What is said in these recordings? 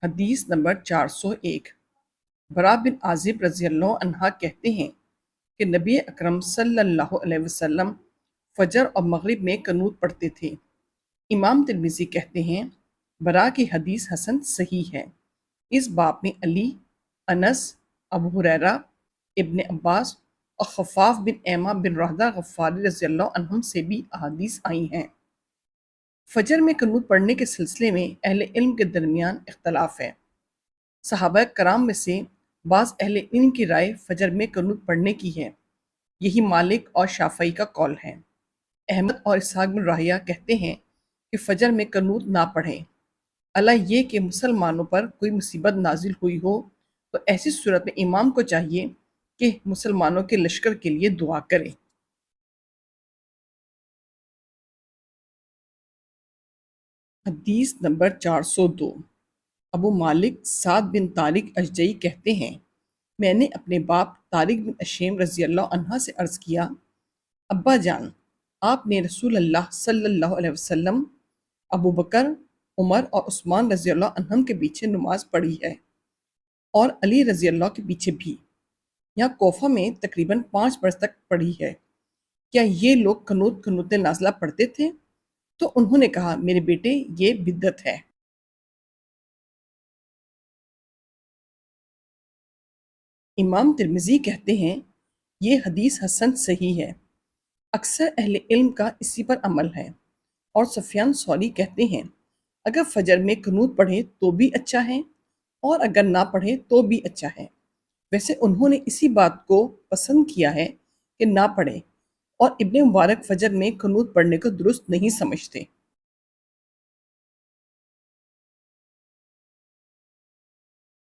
حدیث نمبر 401۔ برا بن عازب رضی اللہ عنہ کہتے ہیں کہ نبی اکرم صلی اللہ علیہ وسلم فجر اور مغرب میں قنوت پڑھتے تھے۔ امام ترمذی کہتے ہیں برا کی حدیث حسن صحیح ہے۔ اس باب میں علی، انس، ابو ہریرہ، ابن عباس اور خفاف بن ایما بن رحدہ غفاری رضی اللہ عنہم سے بھی احادیث آئی ہیں۔ فجر میں قنوت پڑھنے کے سلسلے میں اہل علم کے درمیان اختلاف ہے۔ صحابہ کرام میں سے بعض اہل علم کی رائے فجر میں قنوت پڑھنے کی ہے۔ یہی مالک اور شافعی کا قول ہے۔ احمد اور اسحاق بن راہیہ کہتے ہیں کہ فجر میں قنوت نہ پڑھیں، اللہ یہ کہ مسلمانوں پر کوئی مصیبت نازل ہوئی ہو تو ایسی صورت میں امام کو چاہیے کہ مسلمانوں کے لشکر کے لیے دعا کرے۔ حدیث نمبر 402۔ ابو مالک سعد بن طارق اشجعی کہتے ہیں میں نے اپنے باپ طارق بن اشیم رضی اللہ عنہ سے عرض کیا، ابا جان، آپ نے رسول اللہ صلی اللہ علیہ وسلم، ابو بکر، عمر اور عثمان رضی اللہ عنہم کے پیچھے نماز پڑھی ہے اور علی رضی اللہ کے پیچھے بھی۔ یہاں کوفہ میں تقریباً 5 برس تک پڑھی ہے۔ کیا یہ لوگ قنوت نازلہ پڑھتے تھے؟ تو انہوں نے کہا میرے بیٹے یہ بدعت ہے۔ امام ترمذی کہتے ہیں یہ حدیث حسن صحیح ہے۔ اکثر اہل علم کا اسی پر عمل ہے، اور سفیان ثوری کہتے ہیں اگر فجر میں قنوت پڑھے تو بھی اچھا ہے اور اگر نہ پڑھے تو بھی اچھا ہے۔ ویسے انہوں نے اسی بات کو پسند کیا ہے کہ نہ پڑھے، اور ابن مبارک فجر میں قنوت پڑھنے کو درست نہیں سمجھتے۔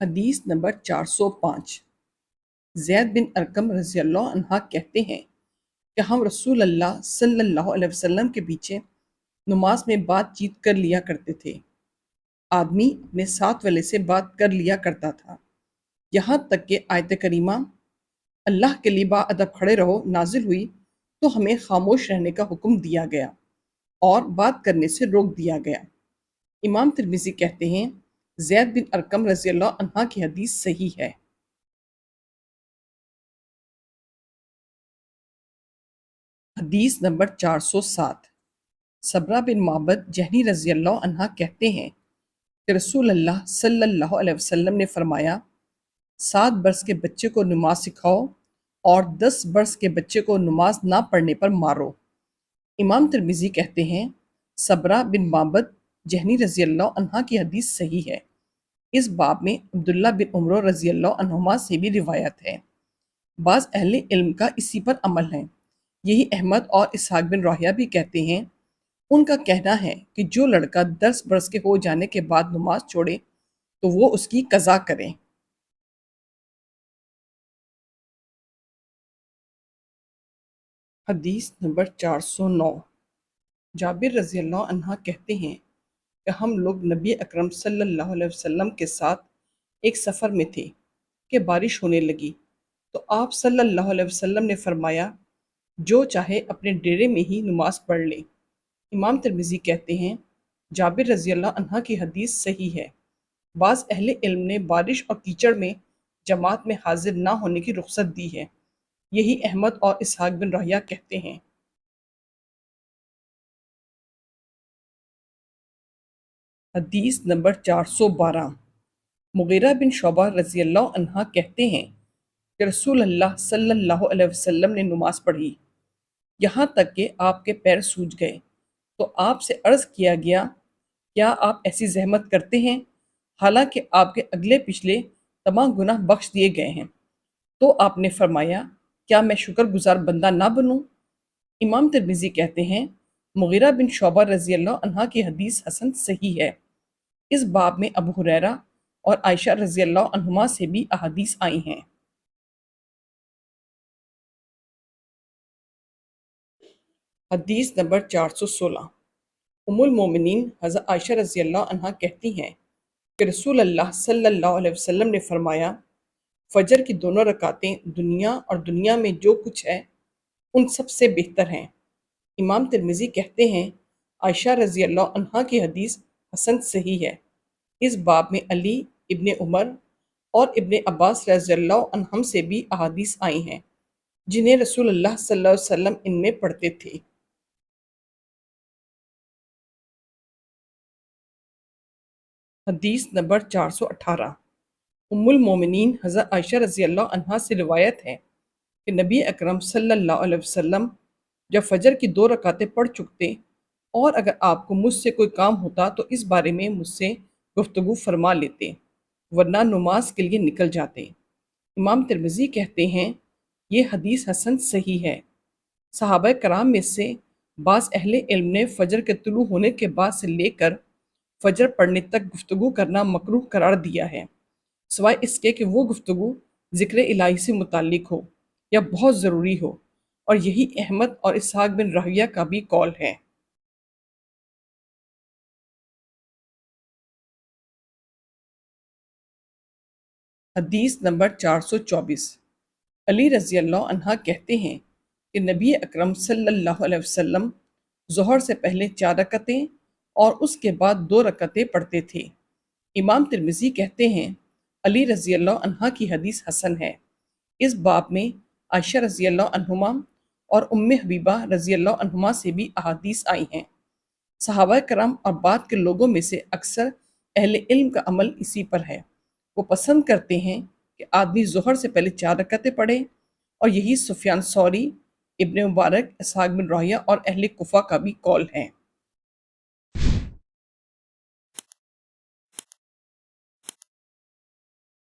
حدیث نمبر 405۔ زید بن ارقم رضی اللہ عنہ کہتے ہیں کہ ہم رسول اللہ صلی اللہ علیہ وسلم کے پیچھے نماز میں بات چیت کر لیا کرتے تھے۔ آدمی اپنے ساتھ والے سے بات کر لیا کرتا تھا، یہاں تک کہ آیت کریمہ اللہ کے لیے باادب کھڑے رہو نازل ہوئی تو ہمیں خاموش رہنے کا حکم دیا گیا اور بات کرنے سے روک دیا گیا۔ امام ترمذی کہتے ہیں زید بن ارقم رضی اللہ عنہ کی حدیث صحیح ہے۔ حدیث نمبر 407۔ صبرہ بن معبد جہنی رضی اللہ عنہ کہتے ہیں کہ رسول اللہ صلی اللہ علیہ وسلم نے فرمایا 7 برس کے بچے کو نماز سکھاؤ اور 10 برس کے بچے کو نماز نہ پڑھنے پر مارو۔ امام ترمذی کہتے ہیں صبرہ بن معبد جہنی رضی اللہ عنہ کی حدیث صحیح ہے۔ اس باب میں عبداللہ بن عمر رضی اللہ عنہما سے بھی روایت ہے۔ بعض اہل علم کا اسی پر عمل ہے۔ یہی احمد اور اسحاق بن راہیہ بھی کہتے ہیں۔ ان کا کہنا ہے کہ جو لڑکا 10 برس کے ہو جانے کے بعد نماز چھوڑے تو وہ اس کی قضا کرے۔ حدیث نمبر 409۔ جابر رضی اللہ عنہ کہتے ہیں کہ ہم لوگ نبی اکرم صلی اللہ علیہ وسلم کے ساتھ ایک سفر میں تھے کہ بارش ہونے لگی تو آپ صلی اللہ علیہ وسلم نے فرمایا جو چاہے اپنے ڈیرے میں ہی نماز پڑھ لے۔ امام ترمذی کہتے ہیں جابر رضی اللہ عنہ کی حدیث صحیح ہے۔ بعض اہل علم نے بارش اور کیچڑ میں جماعت میں حاضر نہ ہونے کی رخصت دی ہے۔ یہی احمد اور اسحاق بن راہیہ کہتے ہیں۔ حدیث نمبر 412۔ مغیرہ بن شعبہ رضی اللہ عنہ کہتے ہیں کہ رسول اللہ صلی اللہ علیہ وسلم نے نماز پڑھی یہاں تک کہ آپ کے پیر سوج گئے تو آپ سے عرض کیا گیا کیا آپ ایسی زحمت کرتے ہیں حالانکہ آپ کے اگلے پچھلے تمام گناہ بخش دیے گئے ہیں؟ تو آپ نے فرمایا کیا میں شکر گزار بندہ نہ بنوں؟ امام ترمذی کہتے ہیں مغیرہ بن شعبہ رضی اللہ عنہ کی حدیث حسن صحیح ہے۔ اس باب میں ابو ہریرہ اور عائشہ رضی اللہ عنہما سے بھی احادیث آئی ہیں۔ حدیث نمبر 416۔ ام المومنین حضرت عائشہ رضی اللہ عنہ کہتی ہیں کہ رسول اللہ صلی اللہ علیہ وسلم نے فرمایا فجر کی دونوں رکعتیں دنیا اور دنیا میں جو کچھ ہے ان سب سے بہتر ہیں۔ امام ترمذی کہتے ہیں عائشہ رضی اللہ عنہ کی حدیث حسن صحیح ہے۔ اس باب میں علی ابن عمر اور ابن عباس رضی اللہ عنہم سے بھی احادیث آئی ہیں جنہیں رسول اللہ صلی اللہ علیہ وسلم ان میں پڑھتے تھے۔ حدیث نمبر 418۔ ام المومنین حضرت عائشہ رضی اللہ عنہا سے روایت ہے کہ نبی اکرم صلی اللہ علیہ وسلم جب فجر کی 2 رکعتیں پڑھ چکتے اور اگر آپ کو مجھ سے کوئی کام ہوتا تو اس بارے میں مجھ سے گفتگو فرما لیتے، ورنہ نماز کے لیے نکل جاتے۔ امام ترمذی کہتے ہیں یہ حدیث حسن صحیح ہے۔ صحابہ کرام میں سے بعض اہل علم نے فجر کے طلوع ہونے کے بعد سے لے کر فجر پڑھنے تک گفتگو کرنا مکروہ قرار دیا ہے، سوائے اس کے کہ وہ گفتگو ذکر الہی سے متعلق ہو یا بہت ضروری ہو، اور یہی احمد اور اسحاق بن راہویہ کا بھی قول ہے۔ حدیث نمبر 424۔ علی رضی اللہ عنہ کہتے ہیں کہ نبی اکرم صلی اللہ علیہ وسلم ظہر سے پہلے 4 رکعتیں اور اس کے بعد 2 رکعتیں پڑھتے تھے۔ امام ترمذی کہتے ہیں علی رضی اللہ عنہ کی حدیث حسن ہے۔ اس باب میں عائشہ رضی اللہ عنہما اور ام حبیبہ رضی اللہ عنہما سے بھی احادیث آئی ہیں۔ صحابہ کرام اور بعد کے لوگوں میں سے اکثر اہل علم کا عمل اسی پر ہے، وہ پسند کرتے ہیں کہ آدمی ظہر سے پہلے 4 رکعتیں پڑھے، اور یہی سفیان ثوری، ابن مبارک، اسحاق بن راہویہ اور اہل کوفہ کا بھی قول ہے۔